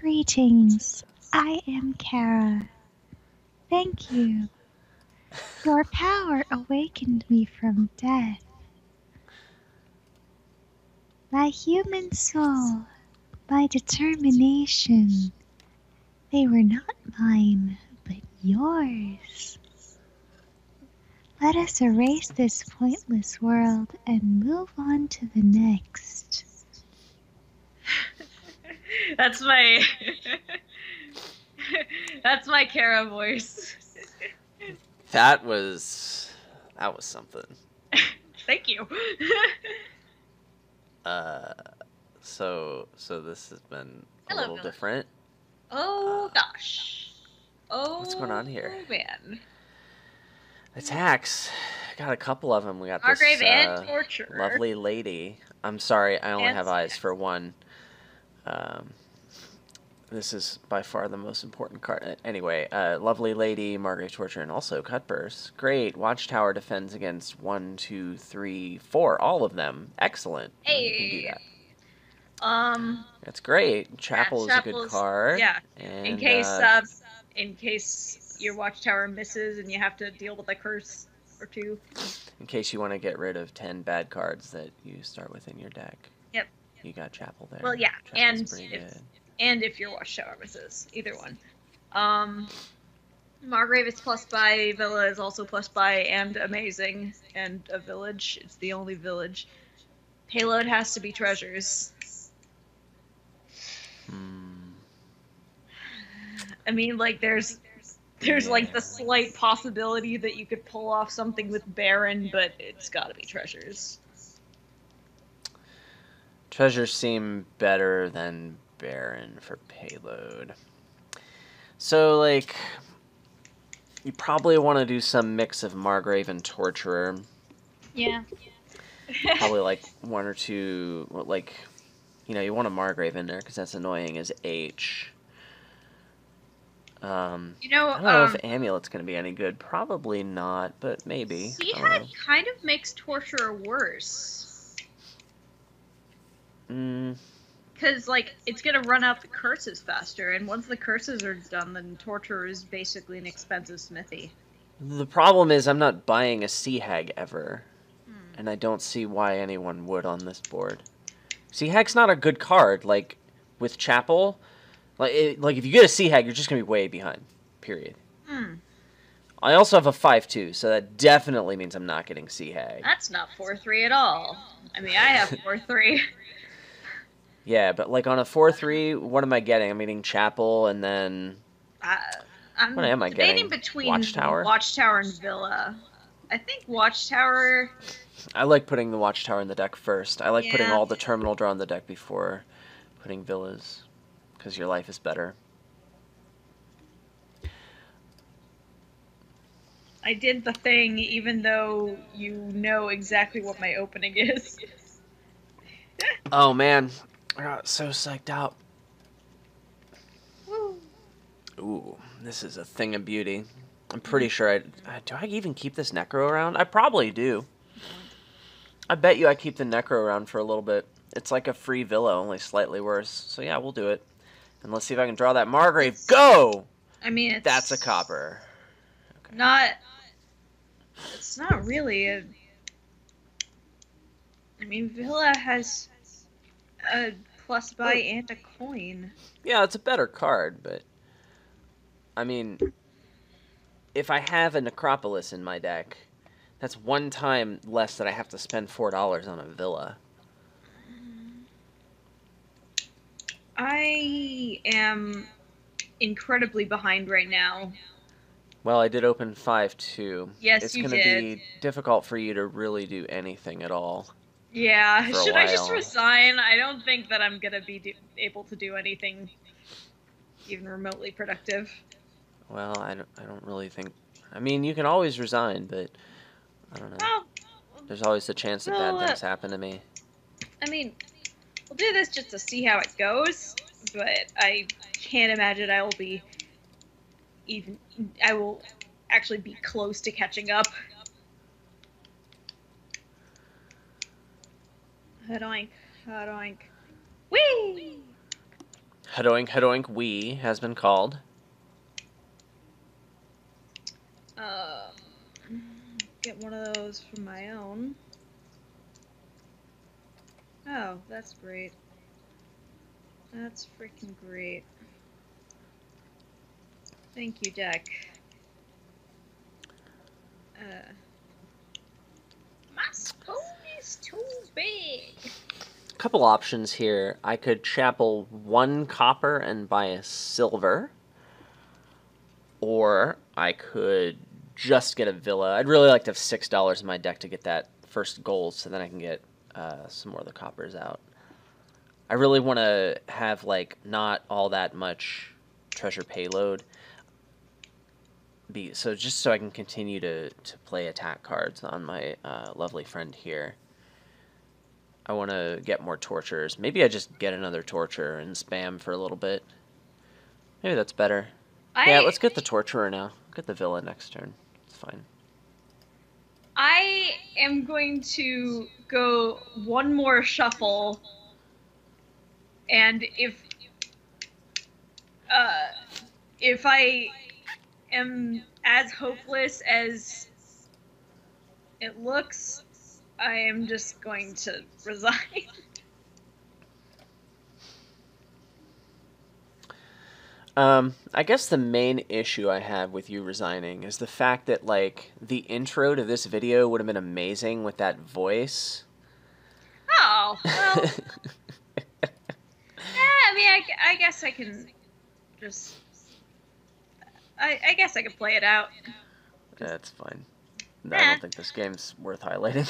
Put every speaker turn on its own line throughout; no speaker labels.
Greetings. I am Kara. Thank you. Your power awakened me from death. My human soul, my determination, they were not mine, but yours. Let us erase this pointless world and move on to the next.
That's my that's my Kara voice.
That was something.
Thank you.
So this has been a
Hello,
little
villain.
different.
Oh gosh. Oh,
what's going on here?
man.
Attacks. Got a couple of them. We got
Margrave
this
and Torturer.
lovely lady. I'm sorry, I only
And
have eyes for one. This is by far the most important card. Anyway, lovely lady, Margrave Torture, and also Cutburst. Great. Watchtower defends against 1, 2, 3, 4. All of them. Excellent.
Hey.
You can do that. That's great. Chapel is a good card.
Yeah.
And,
in case your Watchtower misses and you have to deal with a curse or two.
In case you want to get rid of 10 bad cards that you start with in your deck.
Yep.
You got Chapel there.
Well, yeah.
Chapel's pretty good.
And if your Watchtower misses. Either one. Margrave is plus by, Villa is also plus by, and amazing. And a village. It's the only village. Payload has to be treasures. I mean, like, there's like the slight possibility that you could pull off something with Baron, but it's gotta be treasures.
Treasures seem better than Baron for payload. So, like, you probably want to do some mix of Margrave and Torturer.
Yeah.
Probably, like, one or two, like, you know, you want a Margrave in there, because that's annoying as H. I don't know if Amulet's going to be any good. Probably not, but maybe.
Seahag kind of makes Torturer worse. Because, like, it's going to run out the curses faster, and once the curses are done, then Torturer is basically an expensive smithy.
The problem is I'm not buying a Seahag ever, and I don't see why anyone would on this board. Seahag's not a good card, like, with Chapel. Like if you get a Seahag, you're just going to be way behind, period. I also have a 5-2, so that definitely means I'm not getting Seahag.
That's not 4-3 at all. I mean, I have 4-3.
Yeah, but like on a 4-3, what am I getting? I'm getting Chapel, and then...
what
am I getting?
Between
Watchtower?
Watchtower and Villa. I think Watchtower...
I like putting the Watchtower in the deck first. I like putting all the Terminal Draw in the deck before putting Villas, because your life is better.
I did the thing, even though you know exactly what my opening is.
Oh, man. I got so psyched out.
Woo.
Ooh, this is a thing of beauty. I'm pretty sure do I even keep this Necro around? I probably do. I bet you I keep the Necro around for a little bit. It's like a free Villa, only slightly worse. So yeah, we'll do it. And let's see if I can draw that Margrave. Go!
I mean,
that's a copper.
Okay. It's not really a... I mean, Villa has a plus buy and a coin.
Yeah, it's a better card, but... I mean... If I have a Necropolis in my deck, that's one time less that I have to spend $4 on a Villa.
I am incredibly behind right now.
Well, I did open 5-2.
Yes, you did.
It's going to be difficult for you to really do anything at all.
Yeah, should I just resign? I don't think that I'm going to be able to do anything even remotely productive.
Well, I don't really think... I mean, you can always resign, but I don't know. Well, there's always the chance that bad things happen to me.
I mean, we'll do this just to see how it goes, but I can't imagine I will actually be close to catching up. Hadoink, hadoink. Whee!
Hadoink Hadoink Wee has been called.
Get one of those for my own. Oh, that's great. That's freaking great. Thank you, deck. My spoon is too big.
A couple options here. I could chapel 1 copper and buy a silver. Or I could just get a villa. I'd really like to have $6 in my deck to get that first gold, so then I can get some more of the coppers out. I really want to have, like, not all that much treasure payload. So just so I can continue to play attack cards on my lovely friend here. I want to get more tortures. Maybe I just get another torture and spam for a little bit. Maybe that's better. Yeah, let's get the torturer now. Get the villa next turn. It's fine.
I am going to go one more shuffle, and if I am as hopeless as it looks, I am just going to resign.
I guess the main issue I have with you resigning is the fact that, like, the intro to this video would have been amazing with that voice.
Oh, well. I mean, I guess I can just... I guess I can play it out.
That's fine. I don't think this game's worth highlighting.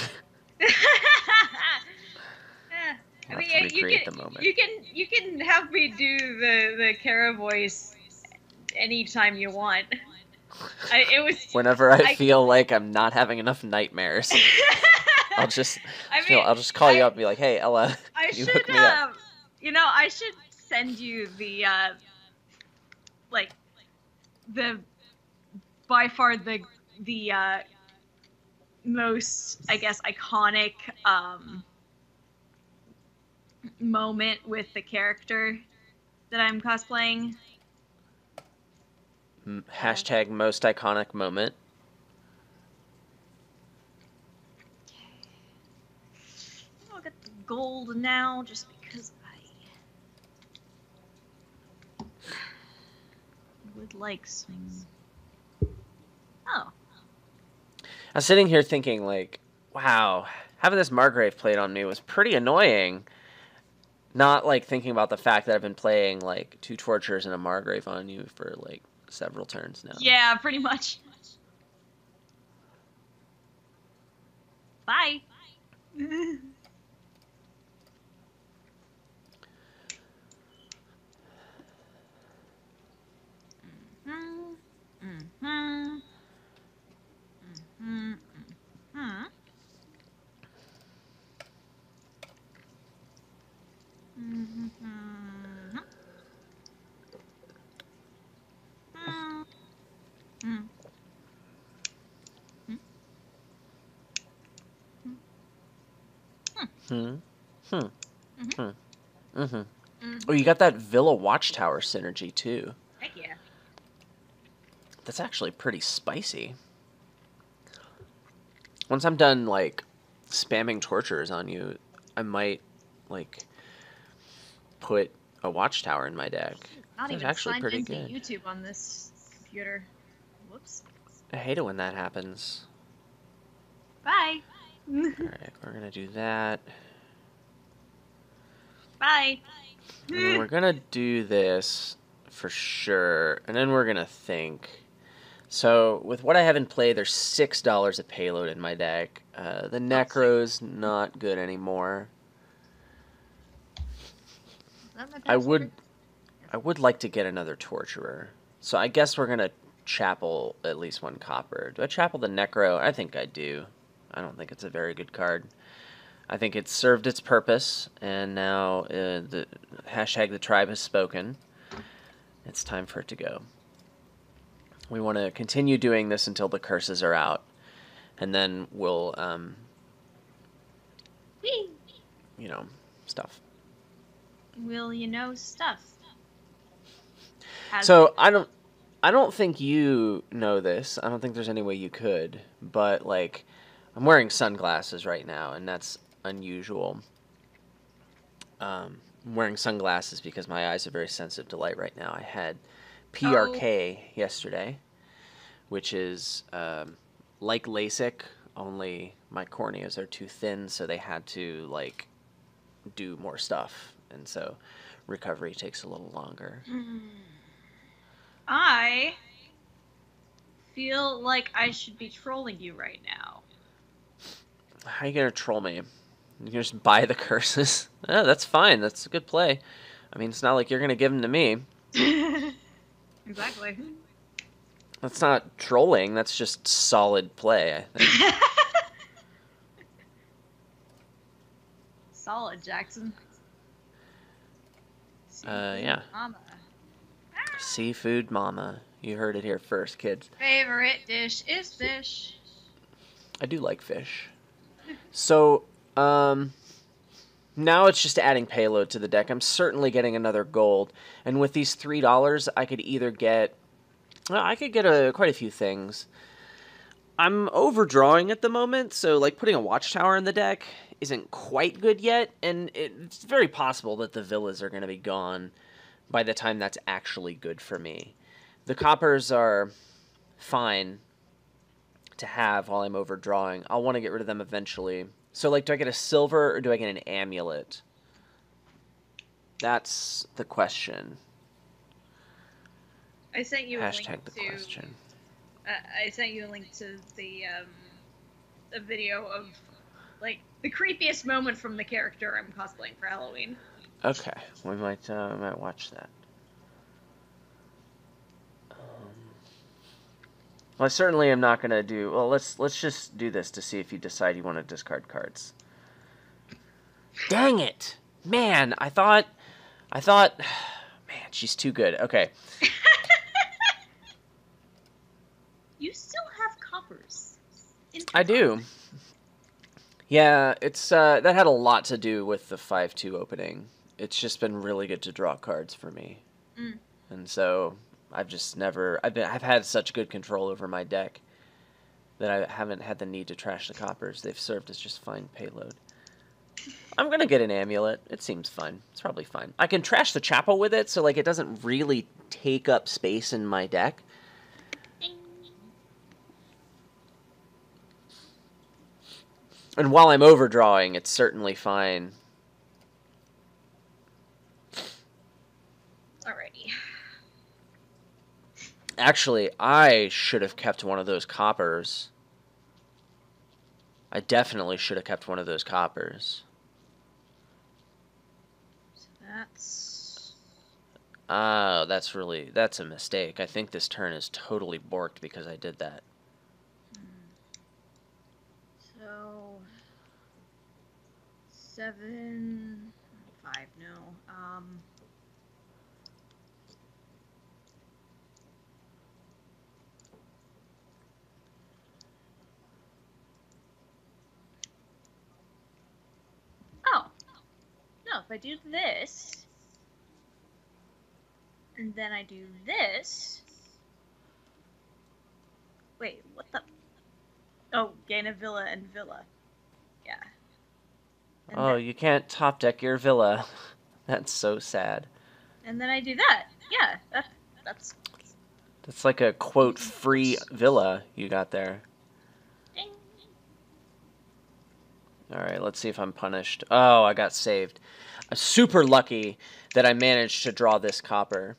I mean, you can have me do the Kara voice anytime you want.
Whenever I feel like I'm not having enough nightmares, I'll just call you up and be like, "Hey, Ella, can you hook me up?"
You know, I should send you the by far the most, I guess, iconic moment with the character that I'm cosplaying.
Hashtag most iconic moment.
I'll get the gold now just because I would like some. Oh.
I was sitting here thinking, like, wow, having this Margrave played on me was pretty annoying. Not, like, thinking about the fact that I've been playing, like, 2 tortures and a Margrave on you for, like, several turns now.
Yeah, pretty much. Bye.
Oh, you got that Villa Watchtower synergy, too.
Heck yeah.
That's actually pretty spicy. Once I'm done, like, spamming tortures on you, I might, like, put a Watchtower in my deck.
Not even
actually
signed
pretty
into
good.
YouTube on this computer. Whoops.
I hate it when that happens.
Bye.
Alright, we're gonna do that.
Bye.
And we're gonna do this for sure, and then we're gonna think. So, with what I have in play, there's $6 of payload in my deck. The Necro's not good anymore. I would like to get another Torturer. So I guess we're gonna chapel at least 1 copper. Do I chapel the Necro? I think I do. I don't think it's a very good card. I think it's served its purpose, and now the hashtag the tribe has spoken. It's time for it to go. We want to continue doing this until the curses are out, and then we'll, you know, stuff.
Will you know stuff? Has
So
been.
I don't think you know this. I don't think there's any way you could, but like I'm wearing sunglasses right now and that's unusual. I'm wearing sunglasses because my eyes are very sensitive to light right now. I had
Oh.
PRK yesterday, which is like LASIK, only my corneas are too thin, so they had to like do more stuff, and so recovery takes a little longer.
I feel like I should be trolling you right now.
How are you gonna troll me? You can just buy the curses. Oh, that's fine. That's a good play. I mean, it's not like you're gonna give them to me.
Exactly.
That's not trolling. That's just solid play, I think.
Solid, Jackson.
Yeah.
Mama.
Seafood mama. You heard it here first, kids.
Favorite dish is fish.
I do like fish. So, now it's just adding payload to the deck. I'm certainly getting another gold. And with these $3, I could either get... Well, I could get quite a few things. I'm overdrawing at the moment, so like putting a watchtower in the deck isn't quite good yet, and it's very possible that the villas are going to be gone by the time that's actually good for me. The coppers are fine to have while I'm overdrawing. I'll want to get rid of them eventually. So like, do I get a silver or do I get an amulet? That's the question.
I sent you a link
Hashtag the
to.
question.
I sent you a link to the a video of like the creepiest moment from the character I'm cosplaying for Halloween.
Okay, we might watch that. Well, I certainly am not gonna do. Well, let's just do this to see if you decide you want to discard cards. Dang it, man! I thought, man, she's too good. Okay.
You still have coppers.
I do. Yeah, it's that had a lot to do with the 5-2 opening. It's just been really good to draw cards for me, and so I've just never. I've had such good control over my deck that I haven't had the need to trash the coppers. They've served as just fine payload. I'm gonna get an amulet. It seems fine. It's probably fine. I can trash the chapel with it, so like it doesn't really take up space in my deck. And while I'm overdrawing, it's certainly fine.
Alrighty.
Actually, I should have kept one of those coppers. I definitely should have kept one of those coppers.
So that's...
Oh, that's a mistake. I think this turn is totally borked because I did that.
So... 7... 5, no. Oh. No, if I do this... And then I do this... Wait, what the... Oh, gain a villa and villa. Yeah. And
Oh, you can't top deck your villa. That's so sad.
And then I do that. Yeah, that's...
That's like a, quote, free villa you got there.
Ding.
Alright, let's see if I'm punished. Oh, I got saved. I'm super lucky that I managed to draw this copper.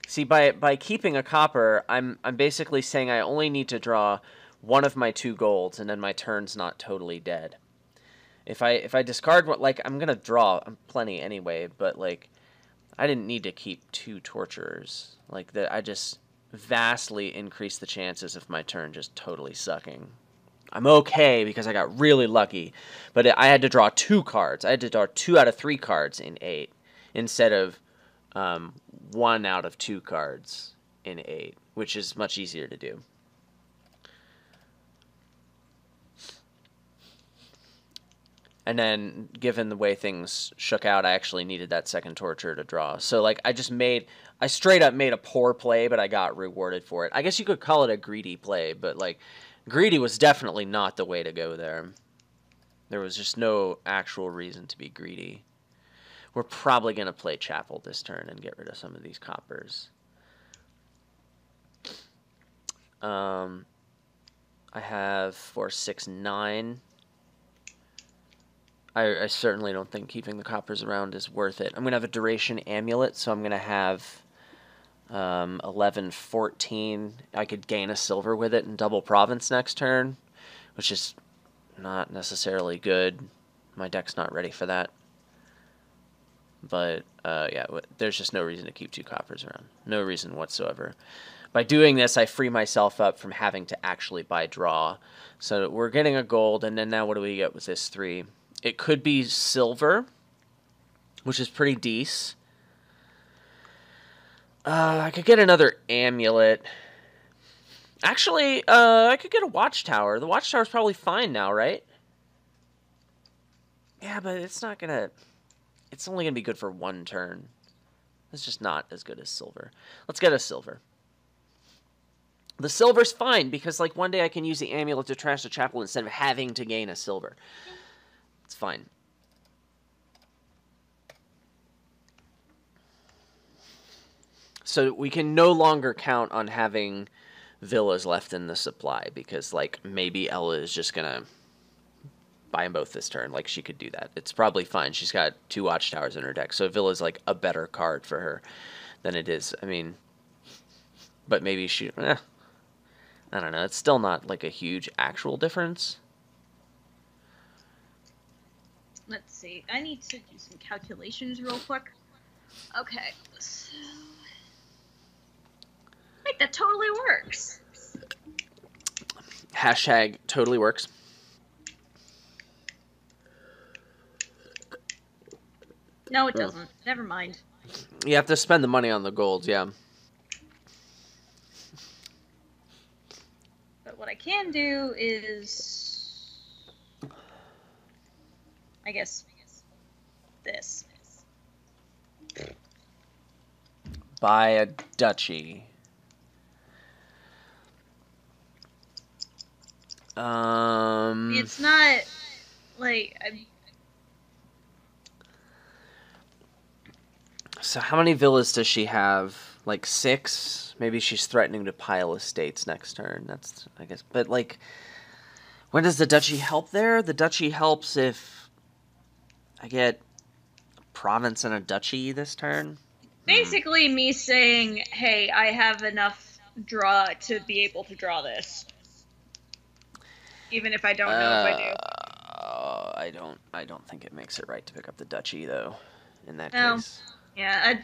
See, by keeping a copper, I'm basically saying I only need to draw one of my 2 golds, and then my turn's not totally dead. If I discard what, like, I'm gonna draw plenty anyway, but like, I didn't need to keep 2 torturers. Like that, I just vastly increased the chances of my turn just totally sucking. I'm okay because I got really lucky, but I had to draw 2 cards. I had to draw 2 out of 3 cards in 8 instead of 1 out of 2 cards in 8, which is much easier to do. And then, given the way things shook out, I actually needed that second torture to draw. So, like, I straight up made a poor play, but I got rewarded for it. I guess you could call it a greedy play, but, like, greedy was definitely not the way to go there. There was just no actual reason to be greedy. We're probably going to play Chapel this turn and get rid of some of these coppers. I have 4, 6, 9. I certainly don't think keeping the coppers around is worth it. I'm going to have a duration amulet, so I'm going to have 11, 14. I could gain a silver with it and double province next turn, which is not necessarily good. My deck's not ready for that. But, yeah, there's just no reason to keep 2 coppers around. No reason whatsoever. By doing this, I free myself up from having to actually buy draw. So we're getting a gold, and then now what do we get with this 3? It could be silver, which is pretty decent. I could get another amulet. Actually, I could get a watchtower. The watchtower's probably fine now, right? Yeah, but it's not gonna... It's only gonna be good for 1 turn. It's just not as good as silver. Let's get a silver. The silver's fine, because, like, one day I can use the amulet to trash the chapel instead of having to gain a silver. It's fine. So we can no longer count on having villas left in the supply, because, like, maybe Ella is just gonna buy them both this turn. Like, she could do that. It's probably fine. She's got 2 watchtowers in her deck, so Villa's, like, a better card for her than it is. I mean, but maybe she... I don't know. It's still not, like, a huge actual difference.
Let's see. I need to do some calculations real quick. Okay. So... Wait, that totally works.
Hashtag totally works.
No, it doesn't. Never mind.
You have to spend the money on the golds, yeah.
But what I can do is... I guess... this.
Buy a duchy.
It's not... like...
So how many villas does she have? Like 6? Maybe she's threatening to pile estates next turn. That's, I guess. But, like, when does the duchy help there? The duchy helps if I get a province and a duchy this turn.
Basically me saying, hey, I have enough draw to be able to draw this. Even if I don't know if I do.
I don't think it makes it right to pick up the duchy, though, in that
No.
case.
Yeah,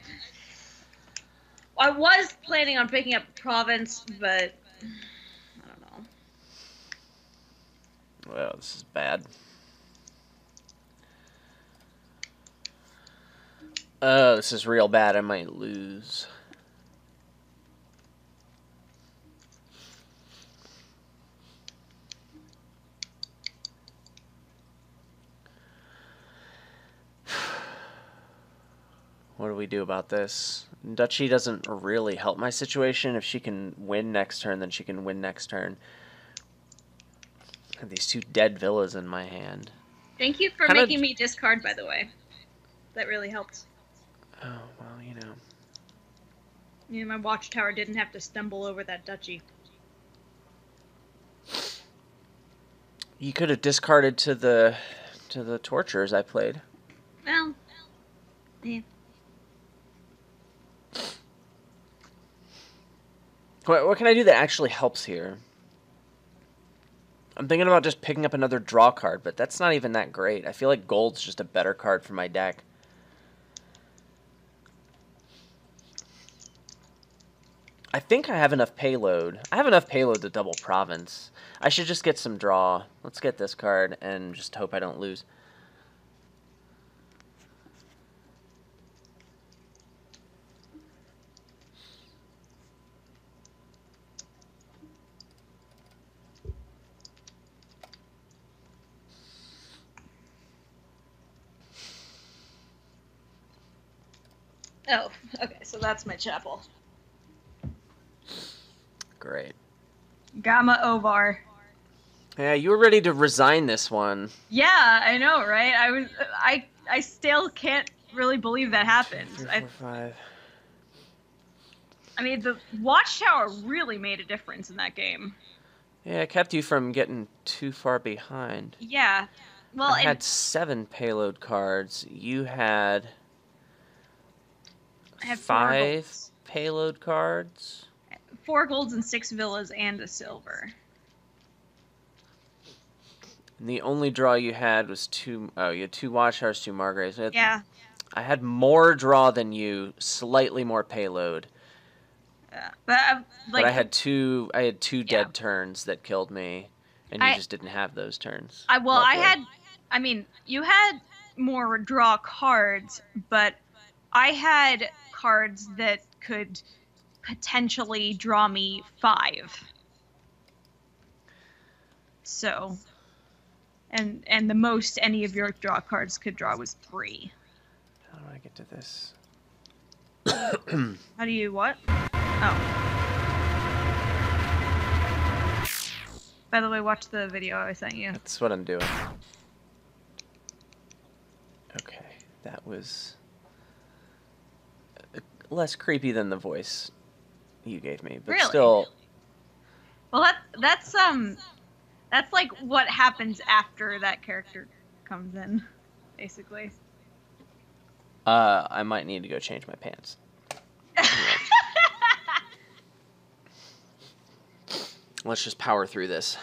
I was planning on picking up province, but I don't know.
Well, this is bad. Oh, this is real bad. I might lose. What do we do about this? Duchy doesn't really help my situation. If she can win next turn, then she can win next turn. I have these 2 dead villas in my hand.
Thank you for making me discard, by the way. That really helped.
Oh, well, you know.
Yeah, my watchtower didn't have to stumble over that duchy.
You could have discarded to the tortures I played.
Well, yeah.
What can I do that actually helps here? I'm thinking about just picking up another draw card, but that's not even that great. I feel like gold's just a better card for my deck. I think I have enough payload. I have enough payload to double province. I should just get some draw. Let's get this card and just hope I don't lose.
Oh, okay, so that's my chapel.
Great.
Gamma Ovar.
Yeah, you were ready to resign this one.
Yeah, I know, right? I still can't really believe that happened.
2, 3, 4, 5.
I mean, the Watchtower really made a difference in that game.
Yeah, it kept you from getting too far behind.
Yeah. Well,
I
and
had 7 payload cards. You had
I had
5
golds.
payload cards.
4 golds and 6 villas and a silver.
And the only draw you had was 2. Oh, you had 2 Watchtowers, 2 Margraves.
Yeah.
I had more draw than you, slightly more payload.
Yeah.
But I had two
yeah.
dead turns that killed me, and you just didn't have those turns.
I mean, you had more draw cards, but I had cards that could potentially draw me 5. So, and the most any of your draw cards could draw was 3.
How do I get to this?
How do you what? Oh. By the way, watch the video I sent you.
That's what I'm doing. Okay, that was less creepy than the voice you gave me, but
Really?
still.
Well, that's like what happens after that character comes in, basically.
I might need to go change my pants. Let's just power through this.